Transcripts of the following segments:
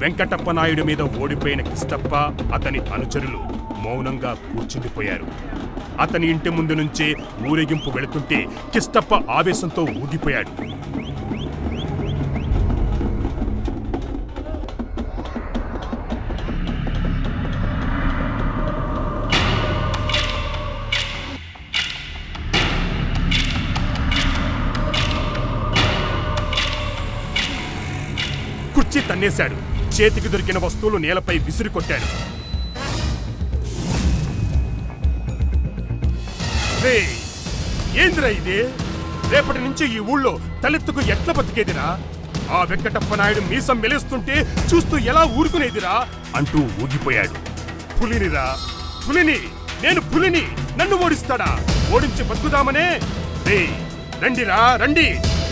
వెంకటప్ప నాయుడు మీద ఓడిపోయిన కిష్టప్ప అతని అనుచరులు మౌనంగా కూర్చుండిపోయారు. అతని ఇంటి ముందు నుంచే ఊరేగింపు వెళుతుంటే కిష్టప్ప ఆవేశంతో ఊగిపోయాడు. కుర్చీ తన్నేశాడు. చేతికి దొరికిన వస్తువులు నేలపై విసిరి కొట్టాడు. ఏందిరా ఇది? రేపటి నుంచి ఈ ఊళ్ళో తలెత్తుకు ఎట్లా బతికేదిరా? ఆ వెంకటప్ప నాయుడు మీసం మెలేస్తుంటే చూస్తూ ఎలా ఊరుకునేదిరా అంటూ ఊగిపోయాడు. పులినిరా, పులిని, నేను పులిని, నన్ను ఓడిస్తాడా? ఓడించి బతుకుదామనే? రండిరా రండి,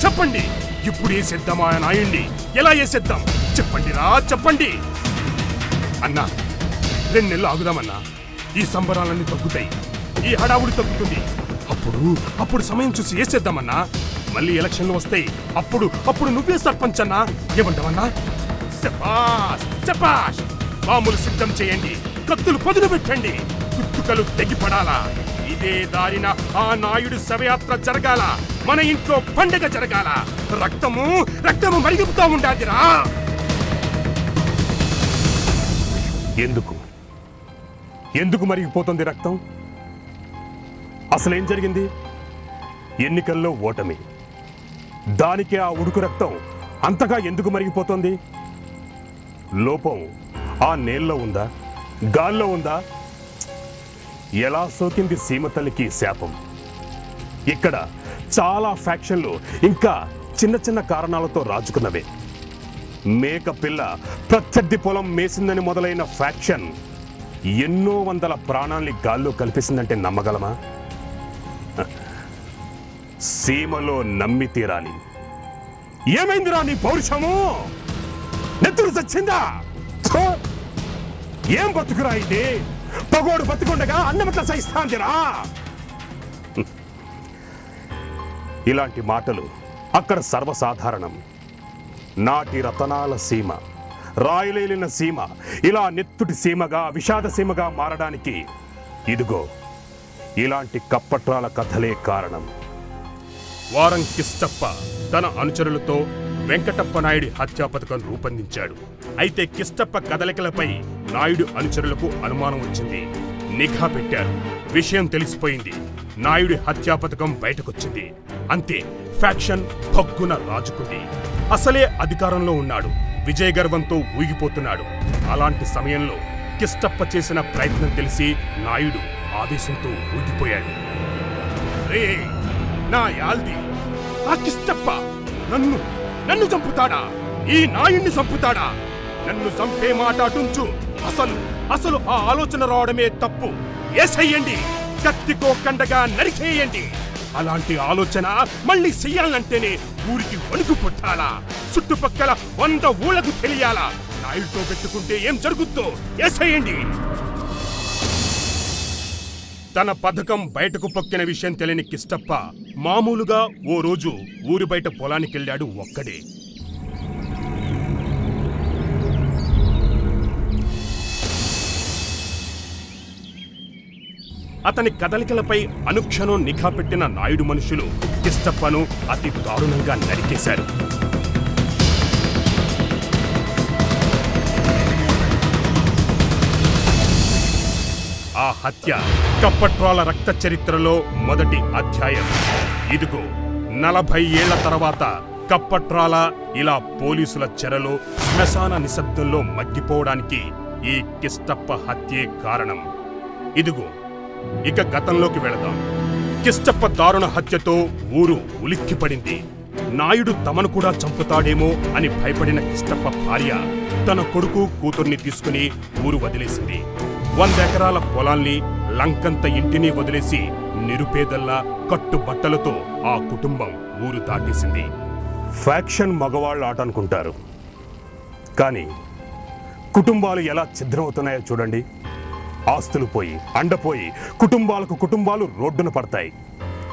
చెప్పండి, ఇప్పుడు వేసేద్దామా నాయుణ్ణి? ఎలా వేసేద్దాం చెప్పండిరా, చెప్పండి అన్నా. 2 నెలలు ఆగుదామన్నా, ఈ సంబరాలన్నీ తగ్గుతాయి, ఈ హడావుడి తగ్గుతుంది. అప్పుడు సమయం చూసి వేసేద్దామన్నా. మళ్ళీ ఎలక్షన్లు వస్తాయి, అప్పుడు నువ్వే సర్పంచ్ అన్నా. ఏమంటావన్నా? శపాష్ శపాష్. బాంబులు సిద్ధం చేయండి, కత్తులు పదును పెట్టండి, కుత్తుకలు తెగిపడాలా. ఇదే దారిన ఆ నాయుడు శవయాత్ర జరగాల, మన ఇంట్లో పండగ జరగాల. రక్తము మరిగిపోతా ఉండాదిరా. ఎందుకు మరిగిపోతుంది రక్తం? అసలేం జరిగింది? ఎన్నికల్లో ఓటమి. దానికి ఆ ఉడుకు రక్తం అంతగా ఎందుకు మరిగిపోతుంది? లోపం ఆ నేల్లో ఉందా, గాల్లో ఉందా? ఎలా సోకింది సీమతల్లికి శాపం? ఇక్కడ చాలా ఫ్యాక్షన్లు ఇంకా చిన్న కారణాలతో రాజుకున్నవే. మేక పిల్ల ప్రత్యర్థి పొలం మేసిందని మొదలైన ఫ్యాక్షన్ ఎన్నో వందల ప్రాణాల్ని గాల్లో కల్పిస్తుందంటే నమ్మగలమా? సీమలో నమ్మి తీరాలి. ఏమైందిరా నీ పౌరుషము? నెత్తురు చచ్చిందా? ఏం బతుకురా ఇది? పగోడు బతుకుండగా అన్నమట్ల సహిస్తాందిరా. ఇలాంటి మాటలు అక్కడ సర్వసాధారణం. నాటి రతనాల సీమ, రాయలేలిన సీమ ఇలా నెత్తుటి సీమగా, విషాద సీమగా మారడానికి ఇదిగో ఇలాంటి కప్పట్రాల కథలే కారణం. వారం కిష్టప్ప తన అనుచరులతో వెంకటప్ప నాయుడి హత్యా పథకం రూపొందించాడు. అయితే కిష్టప్ప కదలికలపై నాయుడు అనుచరులకు అనుమానం వచ్చింది. నిఘా పెట్టారు. విషయం తెలిసిపోయింది. నాయుడి హత్యా పథకం బయటకొచ్చింది. అంతే, ఫ్యాక్షన్ భగ్గున రాజుకుంది. అసలే అధికారంలో ఉన్నాడు, విజయ గర్వంతో ఊగిపోతున్నాడు. అలాంటి సమయంలో కిష్టప్ప చేసిన ప్రయత్నం తెలిసి నాయుడు ఆవేశంతో ఊగిపోయాడు. రే నా యాల్ది, ఆ కిష్టప్ప నన్ను చంపుతాడా? ఈ నాయుణ్ణి చంపుతాడా? నన్ను చంపే మాట అటుంచు, అసలు ఆ ఆలోచన రావడమే తప్పు. ఏసయ్యండి, కత్తికో కండగా నరికేయండి. అలాంటి ఆలోచన మళ్ళీ చెయ్యాలంటేనే ఊరికి వణుకు పుట్టాలా, చుట్టుపక్కల 100 ఊళ్ళకు తెలియాలా. నాయుడితో పెట్టుకుంటే ఏం జరుగుద్దో ఏసయ్యండి. తన పథకం బయటకు పొక్కిన విషయం తెలియని కిష్టప్ప మామూలుగా ఓ రోజు ఊరి బయట పొలానికెళ్ళాడు ఒక్కడే. అతని కదలికలపై అనుక్షణం నిఘా పెట్టిన నాయుడు మనుషులు కిష్టప్పను అతి దారుణంగా నరికేశారు. ఆ హత్య కప్పట్రాల రక్త చరిత్రలో మొదటి అధ్యాయం. ఇదిగో 40 ఏళ్ల తర్వాత కప్పట్రాల ఇలా పోలీసుల చెరలో శ్మశాన నిశ్శబ్దంలో మగ్గిపోవడానికి ఈ కిష్టప్ప హత్యే కారణం. ఇదిగో ఇక గతంలోకి వెళదాం. కిష్టప్ప దారుణ హత్యతో ఊరు ఉలిక్కిపడింది. నాయుడు తమను కూడా చంపుతాడేమో అని భయపడిన కిష్టప్ప భార్య తన కొడుకు కూతుర్ని తీసుకుని ఊరు వదిలేసింది. 100 ఎకరాల పొలాల్ని, లంకంత ఇంటిని వదిలేసి నిరుపేదల్లా కట్టుబట్టలతో ఆ కుటుంబం ఊరు దాటేసింది. ఫ్యాక్షన్ మగవాళ్ళు ఆట అనుకుంటారు, కానీ కుటుంబాలు ఎలా ఛిద్రమవుతున్నాయో చూడండి. ఆస్తులు పోయి, అండపోయి కుటుంబాలు రోడ్డున పడతాయి.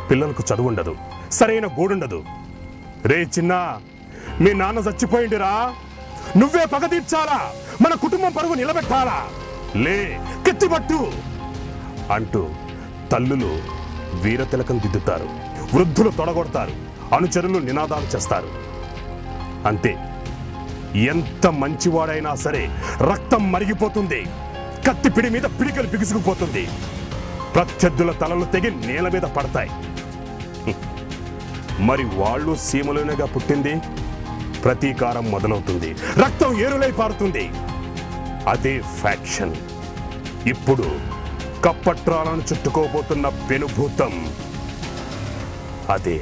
పిల్లలకు చదువుండదు, సరైన గూడుండదు. రే చిన్నా, మీ నాన్న చచ్చిపోయిండిరా, నువ్వే పగ తీర్చాలా? మన కుటుంబం పరువు నిలబెట్టాలా? లే, కత్తిపట్టు అంటూ తల్లులు వీరతిలకం దిద్దుతారు, వృద్ధులు తొడగొడతారు, అనుచరులు నినాదాలు చేస్తారు. అంతే, ఎంత మంచివాడైనా సరే రక్తం మరిగిపోతుంది, కత్తిపిడి మీద పిడికలు బిగుసుకుపోతుంది, ప్రత్యర్థుల తలలు తెగి నేల మీద పడతాయి. మరి వాళ్ళు సీమలోనేగా పుట్టింది. ప్రతీకారం మొదలవుతుంది, రక్తం ఏరులై పారుతుంది. అదే ఫ్యాక్షన్. ఇప్పుడు కప్పట్రాలను చుట్టుకోబోతున్న పెనుభూతం అదే.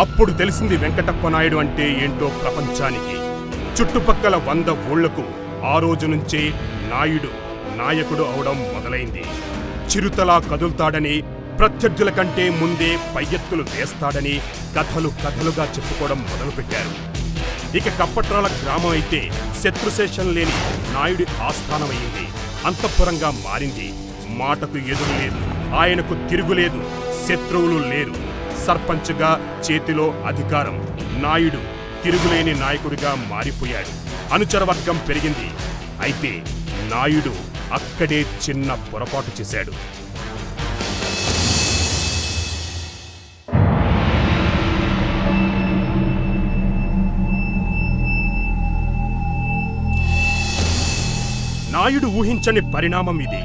అప్పుడు తెలిసింది వెంకటప్ప నాయుడు అంటే ఏంటో ప్రపంచానికి. చుట్టుపక్కల 100 ఊళ్లకు ఆ రోజు నుంచే నాయుడు నాయకుడు అవడం మొదలైంది. చిరుతలా కదులుతాడని, ప్రత్యర్థుల కంటే ముందే పై ఎత్తులు వేస్తాడని కథలు కథలుగా చెప్పుకోవడం మొదలుపెట్టారు. ఇక కప్పట్రాల గ్రామం అయితే శత్రుశేషం లేని నాయుడి ఆస్థానమైంది, అంతఃపురంగా మారింది. మాటకు ఎదురు లేదు, ఆయనకు తిరుగులేదు, శత్రువులు లేరు. సర్పంచ్గా చేతిలో అధికారం. నాయుడు తిరుగులేని నాయకుడిగా మారిపోయాడు. అనుచరవర్గం పెరిగింది. అయితే నాయుడు అక్కడే చిన్న పొరపాటు చేశాడు. నాయుడు ఊహించని పరిణామం ఇది.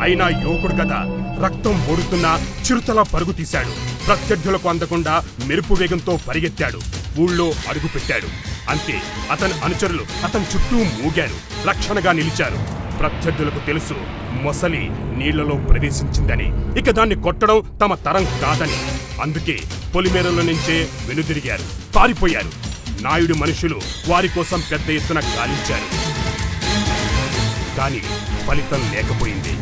అయినా యువకుడు కదా, రక్తం ఓడుతున్నా చిరుతలా పరుగు తీశాడు. ప్రత్యర్థులకు అందకుండా మెరుపు వేగంతో పరిగెత్తాడు, ఊళ్ళో అడుగు పెట్టాడు. అంతే, అతని అనుచరులు అతని చుట్టూ మూగారు, రక్షణగా నిలిచారు. ప్రత్యర్థులకు తెలుసు మొసలి నీళ్లలో ప్రవేశించిందని, ఇక దాన్ని కొట్టడం తమ తరం కాదని. అందుకే పొలిమేరల నుంచే వెనుదిరిగారు, పారిపోయారు. నాయుడు మనుషులు వారి కోసం పెద్ద ఎత్తున గాలించారు. కానీ ఫలితం లేకపోయింది.